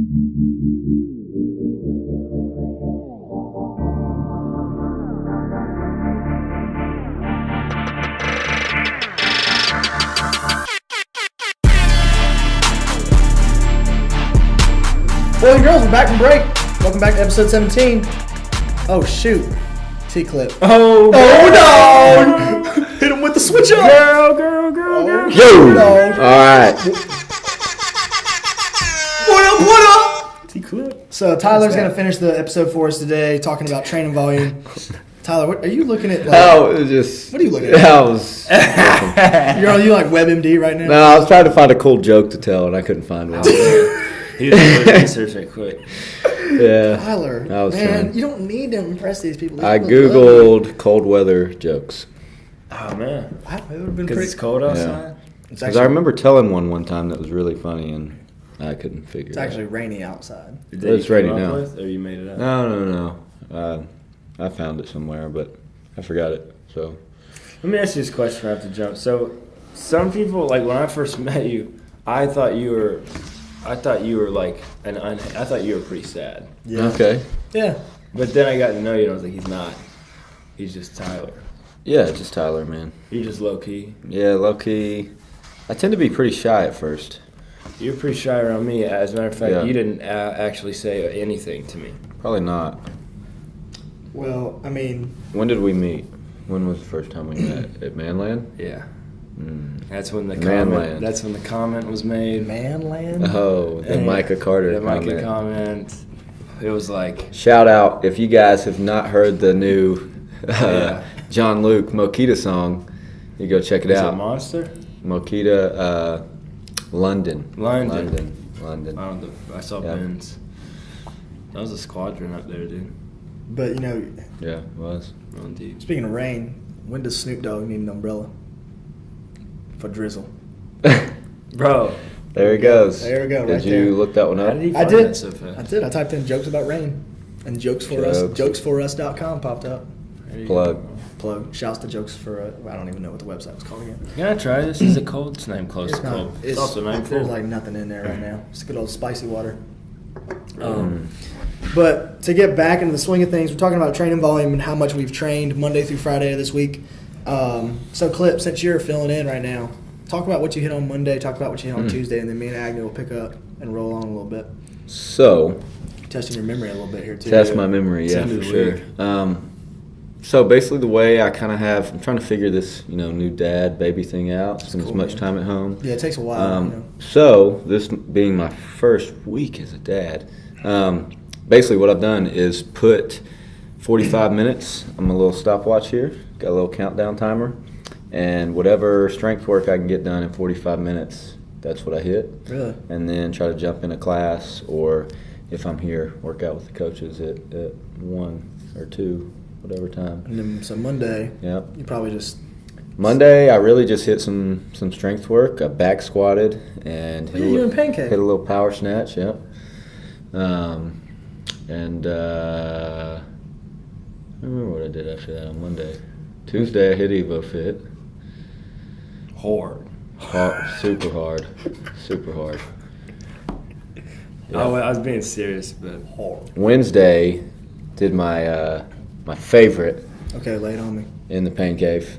Boys and girls, we're back from break. Welcome back to episode 17. Oh, shoot. T-Klip. Oh, no! Hit him with the switch up. Girl. Yo! All right. What up? T-Klip. So Tyler's going to finish the episode for us today, talking about training volume. Tyler, what are you looking at? Oh, it was just. What are you looking at? I was. Are you like WebMD right now? No, I was trying to find a cool joke to tell, and I couldn't find one. He was doing research right quick. Yeah. Tyler, I was man, trying. you don't need to impress these people. I Googled cold weather jokes. Oh, man. It would have been Because pretty. it's cold outside? Because I remember telling one time that was really funny, and I couldn't figure it out. It's actually rainy outside. It's raining now. Or you made it up? No. I found it somewhere, but I forgot it. So. Let me ask you this question right off the jump. So, some people, like when I first met you, I thought you were like, I thought you were pretty sad. Yeah. Okay. Yeah. But then I got to know you and I was like, he's not. He's just Tyler. Yeah, just Tyler, man. You're just low key. Yeah, low key. I tend to be pretty shy at first. You're pretty shy around me. As a matter of fact, Yeah. you didn't actually say anything to me. Probably not. Well, I mean. When did we meet? When was the first time we met? At Manland? Yeah. Mm. That's when the Manland. comment. That's when the comment was made. Manland? Oh, the And Micah Carter The comment. Micah comment. It was like. Shout out if you guys have not heard the new Yeah. John Luke Mokita song, you go check it Is out. it Monster? Mokita, London. London. I saw Yeah. Ben's. That was a squadron up there, dude. But, you know, Yeah, it was. Rolling deep. speaking of rain, when does Snoop Dogg need an umbrella? For drizzle. There Bro. he goes. There we go, Did right you there. look that one How up? did he I find did. that so fast? I did. I typed in jokes about rain, and jokesforus.com popped up. There you Plug. go. Plug. Shouts to Jokes for I don't even know what the website was called again. Can I try this? Is it cold? It's not even close to not- cold. It's also not even There's cold. like nothing in there right now. It's good old spicy water. But to get back into the swing of things, we're talking about training volume and how much we've trained Monday through Friday of this week. So, Clip, since you're filling in right now, talk about what you hit on Monday, talk about what you hit on Tuesday, and then me and Agnew will pick up and roll on a little bit. So, Testing your memory a little bit here, too. test my memory, It's yeah, into for the sure. week. So basically the way I kind of I'm trying to figure this, new dad, baby thing out. Spend as cool, much man. time at home. Yeah, it takes a while. So this being my first week as a dad, basically what I've done is put 45 minutes on my little stopwatch here. Got a little countdown timer, and whatever strength work I can get done in 45 minutes, that's what I hit. Really? And then try to jump in a class, or if I'm here, work out with the coaches at 1 or 2, whatever time. And then, so Monday, Yep. you probably just Monday, I really just hit some strength work. I back squatted and What are you doing, pancake? hit a little power snatch. Yep. And I remember what I did after that on Monday. Tuesday, I hit Evo Fit. Hard. Super hard. Super hard. Oh, I was being serious, but hard. Wednesday, did my my favorite okay, lay it on me. in the pain cave.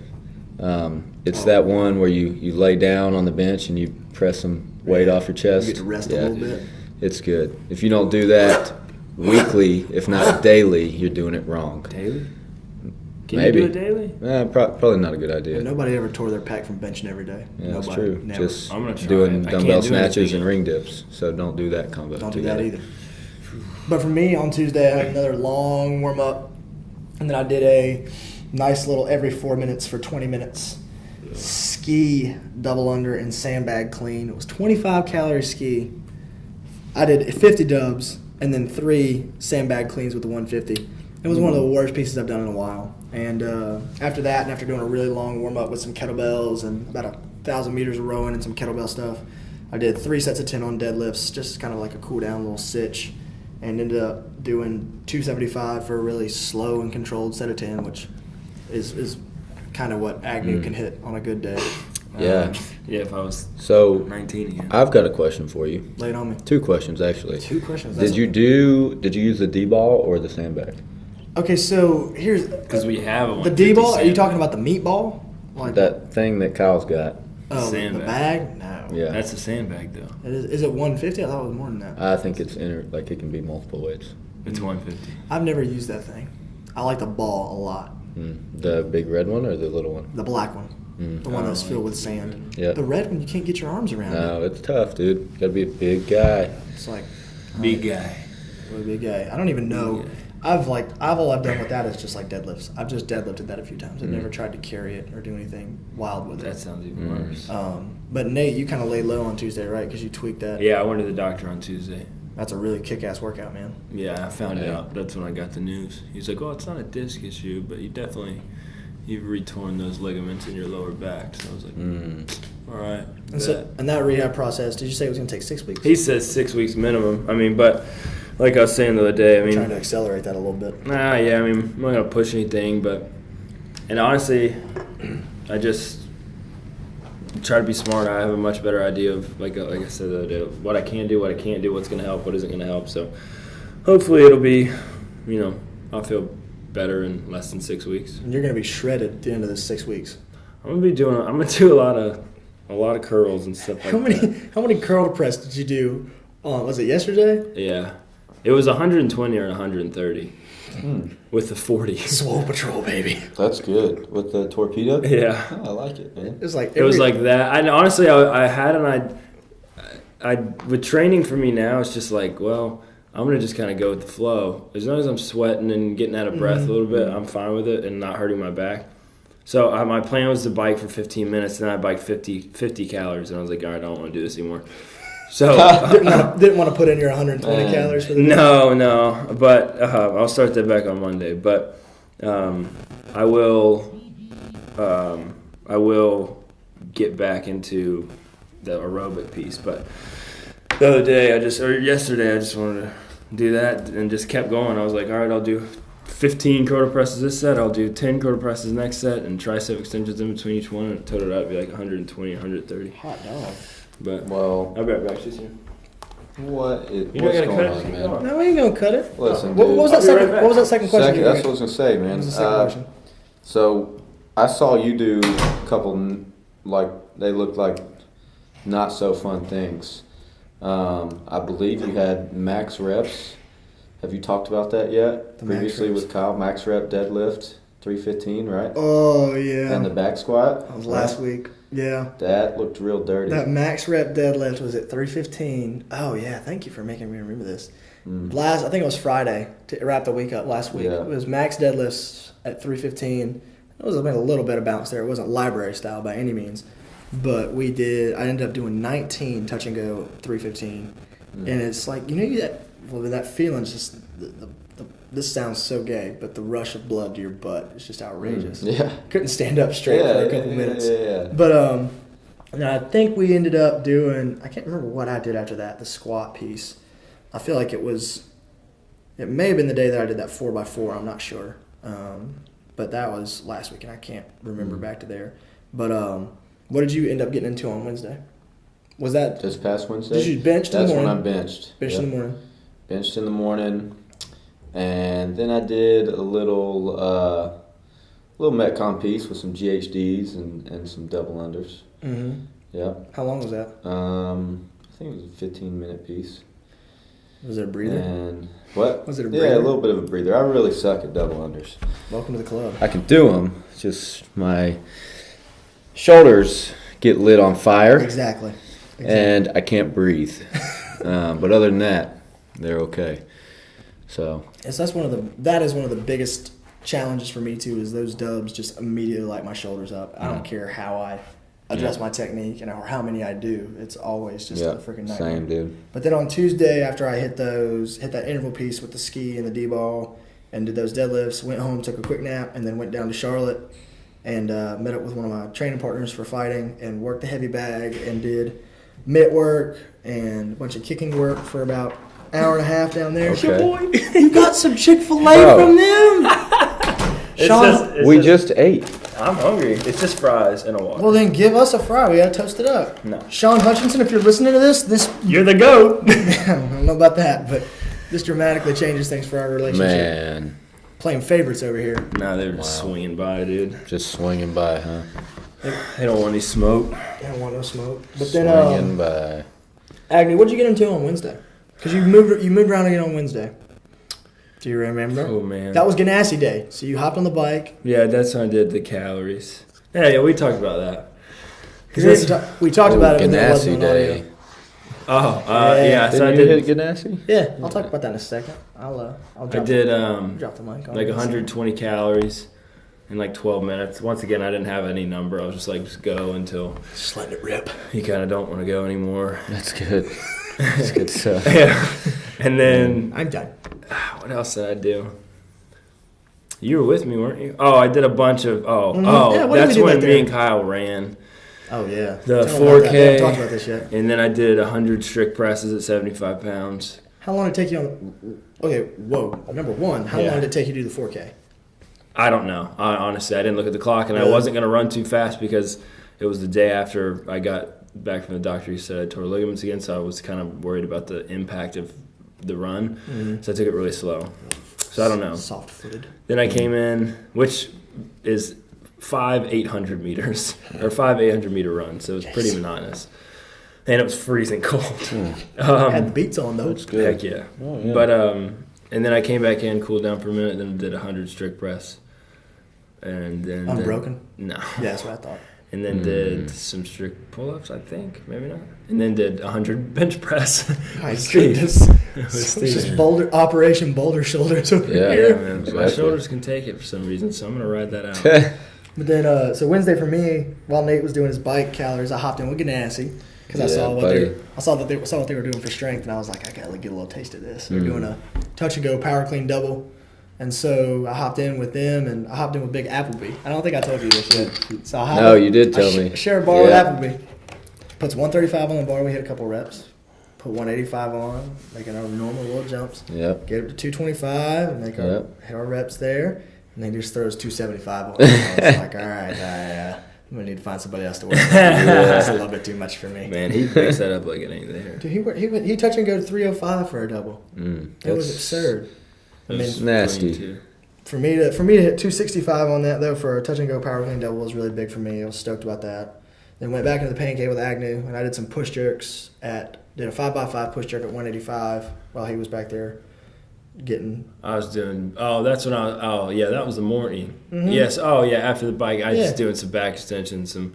It's that one where you lay down on the bench and you press some weight off your chest. You get to rest a little bit. It's good. If you don't do that weekly, if not daily, you're doing it wrong. Daily? Can Maybe. you do it daily? Probably not a good idea. Nobody ever tore their pec from benching every day. Yeah, that's Nobody. true. Never. Just I'm gonna try doing it. I dumbbell can't do snatches anything and ring dips. So don't do that combo. Don't do that together. either. But for me, on Tuesday, I had another long warm up, and then I did a nice little every 4 minutes for 20 minutes ski double under and sandbag clean. It was 25 calorie ski. I did 50 dubs and then 3 sandbag cleans with the 150. It was one of the worst pieces I've done in a while. And after that, and after doing a really long warm up with some kettlebells and about 1,000 meters of rowing and some kettlebell stuff, I did 3 sets of 10 on deadlifts, just kind of like a cool down little sitch, and ended up doing 275 for a really slow and controlled set of 10, which is kind of what Agnew can hit on a good day. Yeah. Yeah, if I was So 19 again. I've got a question for you. Lay it on me. 2 questions actually. 2 questions. Did you use the D-ball or the sandbag? Okay, so here's Because we have a the D-ball. Are you talking about the meatball? Like That thing that Kyle's got. the sandbag. bag? No. Yeah. That's a sandbag, though. Is it 150? I thought it was more than that. I think it's like it can be multiple weights. It's 150. I've never used that thing. I like the ball a lot. The big red one or the little one? The black one. The one that's filled with sand. Yeah. The red one, you can't get your arms around it. No, it's tough, dude. You gotta be a big guy. It's like Big guy. really big guy. I don't even know. All I've done with that is just like deadlifts. I've just deadlifted that a few times. I've never tried to carry it or do anything wild with That it. sounds even worse. But Nate, you kind of laid low on Tuesday, right? Because you tweaked that. Yeah, I went to the doctor on Tuesday. That's a really kick-ass workout, man. Yeah, I found out. That's when I got the news. He's like, "Oh, it's not a disc issue, but you've retorn those ligaments in your lower back." So I was like, "All right." And that rehab process, did you say it was going to take 6 weeks? He says 6 weeks minimum. I mean, but like I was saying the other day, I I'm trying to mean, accelerate that a little bit. yeah, I mean, I'm not gonna push anything, and honestly, I just try to be smart. I have a much better idea of, like I said the other day, what I can do, what I can't do, what's gonna help, what isn't gonna help. So hopefully it'll be, I'll feel better in less than 6 weeks. And you're going to be shredded at the end of this 6 weeks. I'm gonna do a lot of curls and stuff like that. How many curl press did you do? Was it yesterday? Yeah, it was 120 or 130 with the 40. Swole Patrol, baby. That's good. With the torpedo? Yeah, Oh, I like it, man. It's like it was like that. And honestly, I with training for me now, it's just like, well, I'm gonna just kind of go with the flow. As long as I'm sweating and getting out of breath a little bit, I'm fine with it and not hurting my back. So my plan was to bike for 15 minutes, and I biked 50 calories, and I was like, all right, I don't want to do this anymore. So didn't want to put in your 120 calories for the day? no, but I'll start that back on Monday. But I will get back into the aerobic piece. But the other day, yesterday, I just wanted to do that and just kept going. I was like, all right, I'll do 15 quota presses this set. I'll do 10 quota presses next set, and tricep extensions in between each one, and total out to be like 120, 130. Hot dog. But Well, I'll be right back. Just here. what's gotta going cut it? on, man? No, we ain't going to cut it. Listen, What dude. was that I'll be second? right back. What was that second question? Second, that's what I was gonna say, man. What was the second question? So I saw you do a couple, like they looked like not so fun things. I believe you had max reps. Have you talked about that yet? The max Previously reps. with Kyle, max rep deadlift, 315, right? Oh, yeah. And the back squat. That was last week. Yeah. That looked real dirty. That max rep deadlift was at 315. Oh, yeah. Thank you for making me remember this. I think it was Friday to wrap the week up last week. Yeah. It was max deadlifts at 315. It was a little bit of bounce there. It wasn't library style by any means. But I ended up doing 19 touch and go 315. And it's like, that feeling's just, this sounds so gay, but the rush of blood to your butt is just outrageous. Yeah. Couldn't stand up straight for a couple minutes. Yeah. But and I think we ended up doing, I can't remember what I did after that, the squat piece. I feel like it may have been the day that I did that 4x4, I'm not sure. But that was last week, and I can't remember back to there. But what did you end up getting into on Wednesday? Was that This past Wednesday? Did you bench in the morning? That's when I benched. Bench in the morning. Benched in the morning. And then I did a little Metcon piece with some GHDs and some double unders. Mm-hmm. Yeah. How long was that? I think it was a 15-minute piece. Was it a breather? And what? Was it a Yeah, breather? a little bit of a breather. I really suck at double unders. Welcome to the club. I can do them. It's just my shoulders get lit on fire. Exactly. And I can't breathe. But other than that, they're okay. So That is one of the biggest challenges for me too, is those dubs just immediately light my shoulders up. I don't care how I adjust my technique or how many I do. It's always just a freaking nightmare. Same, dude. But then on Tuesday, after I hit that interval piece with the ski and the D-ball and did those deadlifts, went home, took a quick nap, and then went down to Charlotte and met up with one of my training partners for fighting and worked the heavy bag and did mitt work and a bunch of kicking work for about an hour and a half down there. Okay. Your boy, you got some Chick-fil-A Bro. from them. Sean, We just ate. I'm hungry. It's just fries and a water. Well, then give us a fry. We gotta toast it up. No. Sean Hutchinson, if you're listening to this You're the GOAT. I don't know about that, but this dramatically changes things for our relationship. Man. Playing favorites over here. Nah, they were just swinging by, dude. Just swinging by, huh? They don't want any smoke. I don't want no smoke. But Swinging then, by. Agnew, what'd you get into on Wednesday? Because you moved around again on Wednesday. Do you remember? Oh, man. That was Ganassi Day. So you hopped on the bike. Yeah, that's when I did the calories. Yeah, we talked about that. We talked about it, but there wasn't Ganassi an Day. audio. Yeah. So I Didn't you did. hit Ganassi? Yeah, I'll talk about that in a second. I'll I drop did drop the mic on. like 120 calories in like 12 minutes. Once again, I didn't have any number. I was just like, just go until Just letting it rip. you kind of don't want to go anymore. That's good. That's good stuff. Yeah. And then I'm done. what else did I do? You were with me, weren't you? Oh, I did a bunch of. Yeah, what did that's we do when back me there? and Kyle ran. Oh, yeah. The Tell 'em about that. We 4K. haven't talked about this yet. And then I did 100 strict presses at 75 pounds. How long did it take you on... Okay, whoa. Number one, how long did it take you to do the 4K? I don't know. Honestly, I didn't look at the clock, and I Really? wasn't going to run too fast because it was the day after I got back from the doctor. He said I tore ligaments again, so I was kind of worried about the impact of the run. Mm-hmm. So I took it really slow. So I don't know. Soft-footed. Then I came in, which is 5 800 meters, or 5 800 meter runs, so it was pretty monotonous. And it was freezing cold. Had the beats on, though. Heck yeah. Oh, yeah. But, and then I came back in, cooled down for a minute, then did 100 strict press. And then... Unbroken? No. Yeah, that's what I thought. And then did some strict pull-ups, I think. Maybe not. And then did 100 bench press. My Steve. goodness. It was It's Steve. just Operation Boulder Shoulders over Yeah. Yeah, here. man. My Exactly. shoulders can take it for some reason, so I'm going to ride that out. But then, so Wednesday for me, while Nate was doing his bike calories, I hopped in with Ganassi because I Yeah, saw what buddy. they were doing for strength, and I was like, I gotta get a little taste of this. They're Mm. doing a touch and go power clean double, and so I hopped in with them, and I hopped in with Big Appleby. I don't think I told you this yet. So I hopped No, in- you did tell I me. Share a bar Yeah. with Appleby. Puts 135 on the bar. We hit a couple reps. Put 185 on, making our normal little jumps. Yep. Get up to 225 and make Yep. hit our reps there. And then he just throws 275 on. I was like, all right, I'm going to need to find somebody else to work with. That's a little bit too much for me. Man, he picks that up like it ain't there. Dude, he touch and go to 305 for a double. It was absurd. I mean, That's nasty. clean, too. for me to hit 265 on that, though, for a touch and go power clean double was really big for me. I was stoked about that. Then went back into the pancake with Agnew, and I did some push jerks did a 5x5 push jerk at 185 while he was back there getting. I was doing. That's when that was the morning. Mhm. Yes. After the bike, I was just Yeah. doing some back extensions, some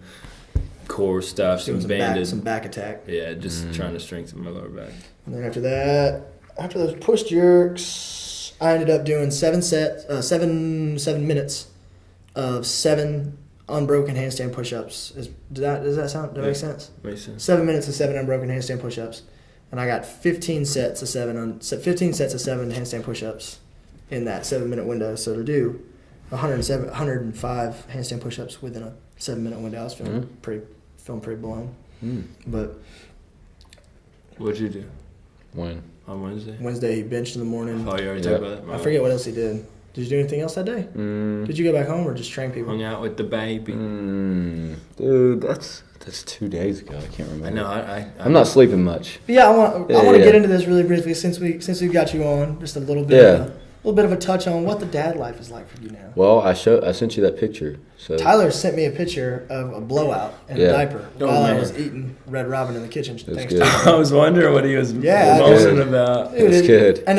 core stuff, Doing some some banded. back attack. Yeah, just trying to strengthen my lower back. And then after those push jerks, I ended up doing 7 minutes of 7 unbroken handstand push-ups. Does that make sense? Makes sense. 7 minutes of 7 unbroken handstand push-ups, and I got 15 sets of 7 handstand push-ups in that 7-minute window. So to do 105 handstand push-ups within a 7-minute window, I was feeling pretty blown. But What'd you do When? on Wednesday? Wednesday he benched in the morning. Oh, you already Yeah. talked about that. I forget what else he did. Did you do anything else that day? Did you go back home or just train people? Hung out with the baby. Dude, that's 2 days ago. I can't remember. I know. I'm not sleeping much. But yeah, I want to Yeah. get into this really briefly since we got you on. Just a little bit, of a touch on what the dad life is like for you now. Well, I sent you that picture. So Tyler sent me a picture of a blowout in a diaper Oh, while I man. was eating Red Robin in the kitchen. Thanks good. to I was wondering what he was Yeah, moaning dude. about. Dude, It's good. And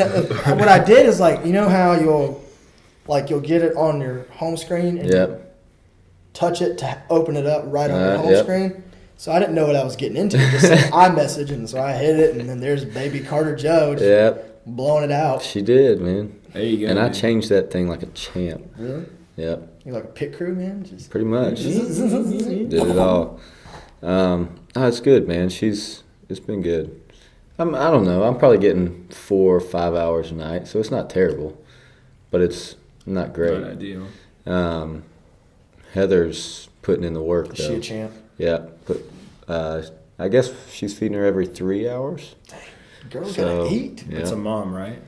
what I did is you know how you'll get it on your home screen and you touch it to open it up right on your home screen. So I didn't know what I was getting into. It just said iMessage, and so I hit it, and then there's baby Carter Joe just blowing it out. She did, man. There you go. And I man. changed that thing like a champ. Really? Yep. You're like a pit crew, man? Just Pretty much. Did it all. It's good, man. It's been good. I don't know. I'm probably getting 4 or 5 hours a night, so it's not terrible, but it's not great. Not ideal. Heather's putting in the work, Is though. she a champ? Yeah. I guess she's feeding her every 3 hours. Girl's So, gotta eat. Yeah. It's a mom, right?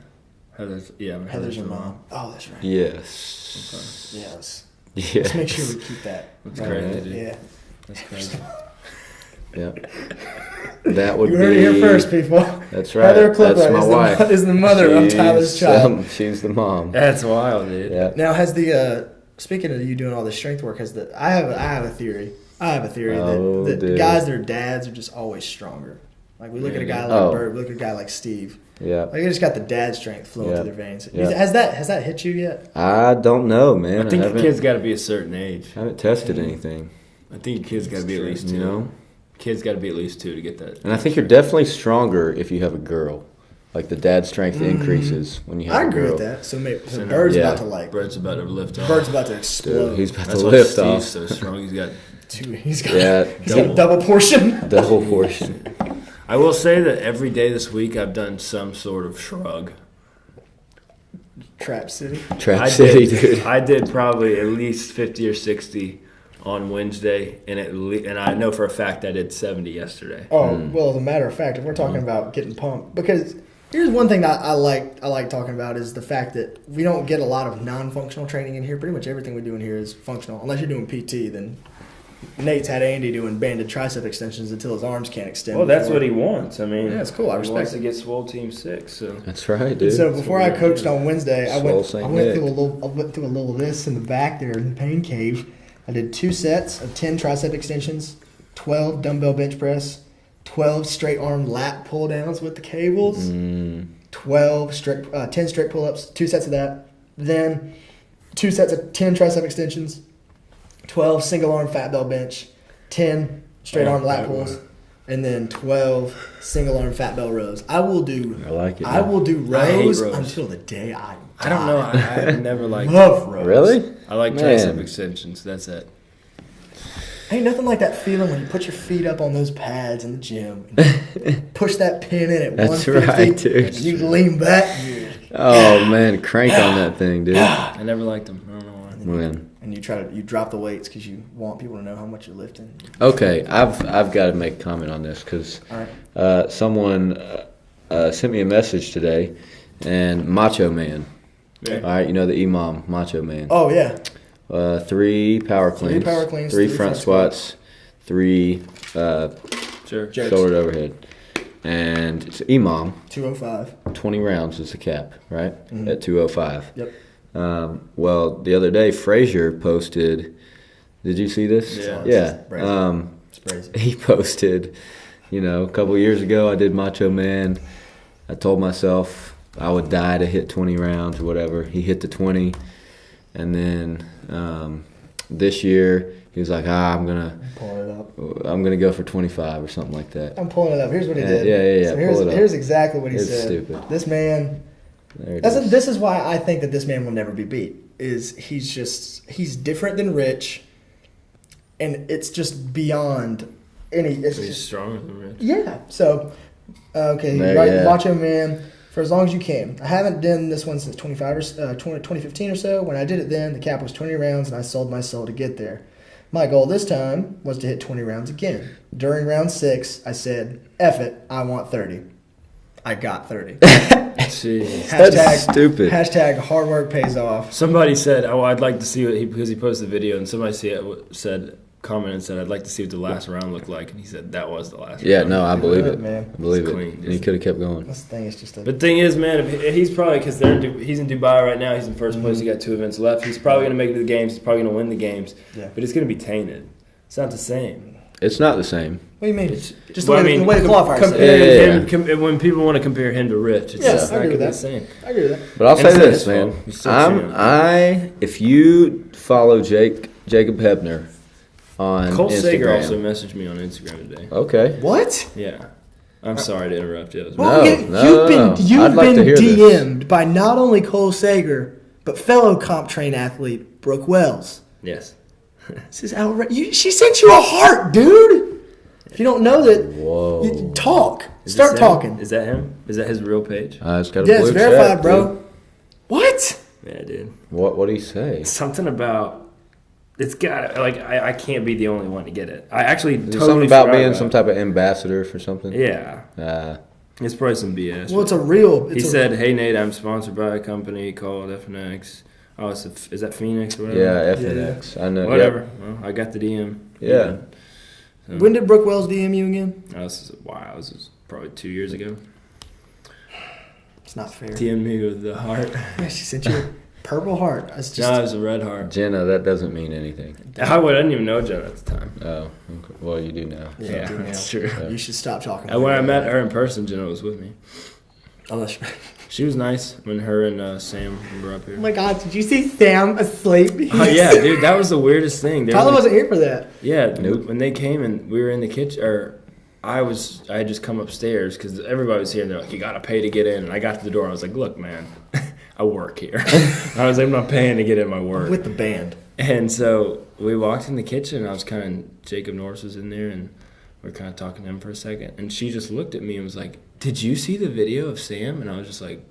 Heather's Heather's your mom. Oh, that's right. Yes. Yes. Yeah. Let's make sure we keep that. That's crazy, dude. Yeah. That's crazy. Yeah. That would You be. heard it here first, people. That's right. Heather Klipa That's my wife. is the mother of Tyler's child. She's the mom. That's wild, dude. Yeah. Now, has the speaking of you doing all this strength work, I have a theory. Oh, that dude. guys that are dads are just always stronger. Like we look at a guy like Oh. Bird, we look at a guy like Steve. Yeah. Like they just got the dad strength flowing Yeah. through their veins. Yeah. Has that hit you yet? I don't know, man. I think haven't, the kid's got to be a certain age. haven't tested anything. I think your kid's got to be at least 2. You know? Kid's got to be at least 2 to get that. And I think you're definitely stronger if you have a girl. Like the dad strength increases when you have I a agree girl. with that. So So Bird's yeah. about to like. Bird's about to lift off. Bird's about to explode. Dude, he's about That's to why lift Steve's off. so strong. He's got He's got Yeah. he's got a double portion. Double portion. I will say that every day this week I've done some sort of shrug. Trap City. Trap City, dude. I did probably at least 50 or 60 on Wednesday, and I know for a fact I did 70 yesterday. Oh well, as a matter of fact, if we're talking about getting pumped, because here's one thing that I like talking about is the fact that we don't get a lot of non-functional training in here. Pretty much everything we do in here is functional, unless you're doing PT. Then Nate's had Andy doing banded tricep extensions until his arms can't extend. Well, that's before. what he wants. I mean, Yeah, it's cool. I he respect wants it. to get Swole Team 6. So That's right, dude. And so before I coached on Wednesday, I Swole went St. through Nick. I went through a little of this in the back there in the pain cave. I did 2 sets of 10 tricep extensions, 12 dumbbell bench press, 12 straight arm lat pull downs with the cables, 10 strict pull ups, 2 sets of that, then 2 sets of 10 tricep extensions, 12 single arm fat bell bench, 10 straight arm lat pulls, and then 12 single arm fat bell rows. I will do. I like it. I will do I hate rows rows. until the day I die. I don't know. I never liked. Love rows. Really? I like Man. tricep extensions. That's it. Ain't nothing like that feeling when you put your feet up on those pads in the gym and push that pin in at That's 150. right, dude. And you lean back. Oh, man. Crank on that thing, dude. I never liked them. I don't know why. Man. And you drop the weights because you want people to know how much you're lifting. Okay, I've got to make a comment on this because All right. someone sent me a message today, and Macho Man. Yeah. All right, you know the Imam, Macho Man. Oh yeah. 3 power cleans, 3 front squats, 3 Sure. Jerks. shoulder overhead, and it's Imam. 205. 20 rounds is the cap, right? At 205. Yep. Well, the other day Frazier posted. Did you see this? Yeah. Yeah. It's crazy. It's crazy. He posted, a couple of years ago I did Macho Man. I told myself I would die to hit 20 rounds or whatever. He hit the 20. And then this year he was like, I'm Pulling it up. gonna go for 25 or something like that. I'm pulling it up. Here's what he did. Yeah. So Pull it up. here's exactly what he It's said. stupid. This man. There it is. This is why I think that this man will never be beat. He's different than Rich, and it's just beyond any. It's He's just stronger than Rich. yeah. So okay, There, right, yeah. Macho Man for as long as you can. I haven't done this one since 2015 or so. When I did it then, the cap was 20 rounds, and I sold my soul to get there. My goal this time was to hit 20 rounds again. During round 6, I said, "F it, I want 30." I got 30. Jeez. That's stupid. Hashtag hard work pays off. Somebody said, "Oh, I'd like to see what because he posted the video," and somebody commented and said, "I'd like to see what the last round looked like," and he said that was the last. Yeah, round. no, I believe Good, it. man. I believe It's it. clean. And he could have kept going. This thing is just a. But the thing is, man, if he's probably because he's in Dubai right now. He's in first place. He got 2 events left. He's probably going to make it to the games. He's probably going to win the games. Yeah. But it's going to be tainted. It's not the same. It's not the same. What do you mean? It's- Just the well, way, I mean, the way the qualifiers say. comparing Yeah. him, when people want to compare him to Rich, it's Yeah, just I not agree going to with be the that. same. I agree with that. But I'll And say it's not this, his man. fault. He's still champ. If you follow Jacob Hebner on Cole Instagram. Sager also messaged me on Instagram today. Okay. What? Yeah. I'm sorry to interrupt you. That was No, you've I'd like to been hear this. DM'd by not only Cole Sager but fellow comp train athlete Brooke Wells. Yes. This is outrageous. She sent you a heart, dude. If you don't know that, Whoa. you talk. Is Start this him? talking. Is that him? Is that his real page? It's got a Yeah, it's blue verified, check, bro. dude. What? Yeah, dude. What do you say? Something about it's got I can't be the only one to get it. I actually Is it totally something about forgot being it. some type of ambassador for something? Yeah. It's probably some BS. Well, it's a real. He said, "Hey Nate, I'm sponsored by a company called FNX. Oh, is that Phoenix or whatever? Yeah, FNX. I know. Whatever. Yep. Well, I got the DM. Yeah. So, When did Brooke Wells DM you again? this was probably 2 years ago. It's not fair. DM me with the heart. She sent you a purple heart. That's just No, it was a red heart. Jenna, that doesn't mean anything. I didn't even know Jenna at the time. Oh, okay. Well, you do now. Yeah, do now. that's true. You should stop talking. And when I met her in person, Jenna was with me. Unless. She was nice when her and Sam were up here. Oh my God! Did you see Sam asleep? Oh yeah, dude, that was the weirdest thing. Tyler wasn't here for that. Yeah, Nope. when they came and we were in the kitchen, or I had just come upstairs because everybody was here and they're like, you got to pay to get in. And I got to the door and I was like, look, man, I work here. I was like, I'm not paying to get in my work. With the band. And so we walked in the kitchen and I was Jacob Norris was in there and we were kind of talking to him for a second. And she just looked at me and was like, did you see the video of Sam? And I was just like,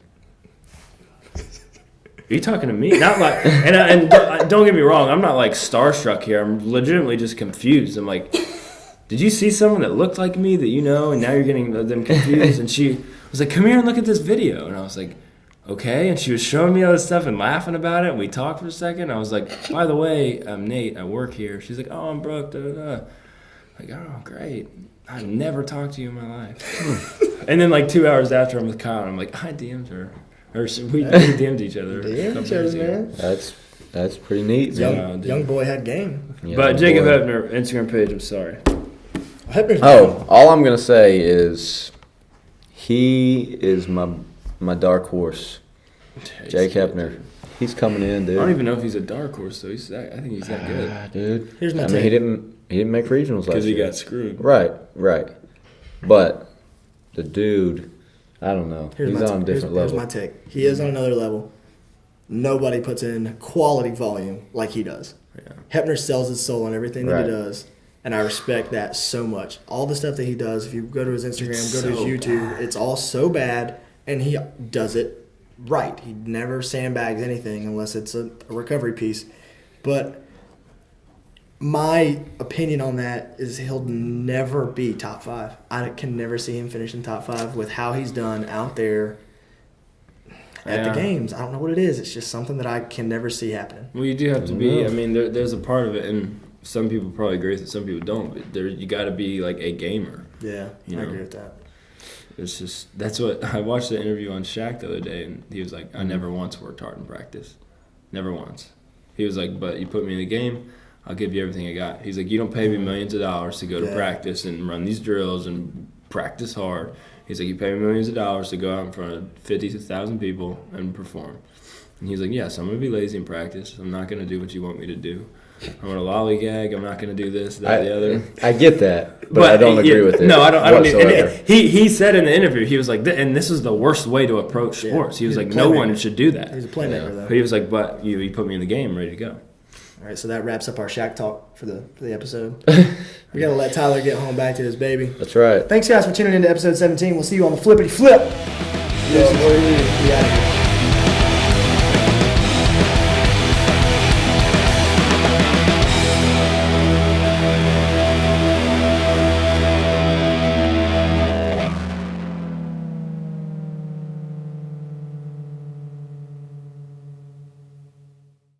are you talking to me? Not like, and don't get me wrong, I'm not like starstruck here. I'm legitimately just confused. I'm like, did you see someone that looked like me that you know, and now you're getting them confused? And she was like, come here and look at this video. And I was like, okay. And she was showing me all this stuff and laughing about it. And we talked for a second. I was like, by the way, I'm Nate. I work here. She's like, oh, I'm Brooke. Da, da, da. Like, oh, great. I've never talked to you in my life. And then like 2 hours after, I'm with Kyle, and I'm like, I DM'd her. Or we DM'd each other. DM'd each other, man. That's pretty neat, man. Young boy had game. Yeah, but Jacob boy. Hebner, Instagram page, I'm sorry. All I'm gonna say is he is my dark horse. Jake Hebner. He's coming in, dude. I don't even know if he's a dark horse, though. I think he's that good. Dude. Here's my I take. mean, he didn't make regionals last Because he year. got screwed. Right. But the dude, I don't know. He's on a different level. Here's my take. He is on another level. Nobody puts in quality volume like he does. Yeah. Hebner sells his soul on everything that Right. he does, and I respect that so much. All the stuff that he does, if you go to his Instagram, go to his YouTube, it's all so bad, and he does it right. He never sandbags anything unless it's a recovery piece. But my opinion on that is he'll never be top 5. I can never see him finishing top 5 with how he's done out there at the games. I don't know what it is. It's just something that I can never see happening. Well, you do have to be. I mean, there's a part of it, and some people probably agree with it, some people don't. But you got to be like a gamer. Yeah, I agree with that. It's just that's what I watched the interview on Shaq the other day, and he was like, "I never once worked hard in practice, never once." He was like, "But you put me in the game, I'll give you everything I got." He's like, "You don't pay me millions of dollars to go to practice and run these drills and practice hard." He's like, "You pay me millions of dollars to go out in front of 50,000 people and perform." And he's like, "Yes, I'm going to be lazy in practice. I'm not going to do what you want me to do. I'm going to lollygag. I'm not going to do this, that, the other." I get that, but I don't agree with it. No, I don't. Whatsoever. And he said in the interview, he was like, and this is the worst way to approach sports. He was like, no one should do that. He's a playmaker, though. But he was like, but you put me in the game, ready to go. All right, so that wraps up our Shaq talk for the episode. We got to let Tyler get home back to his baby. That's right. Thanks, guys, for tuning in to episode 17. We'll see you on the flippity flip. Yeah,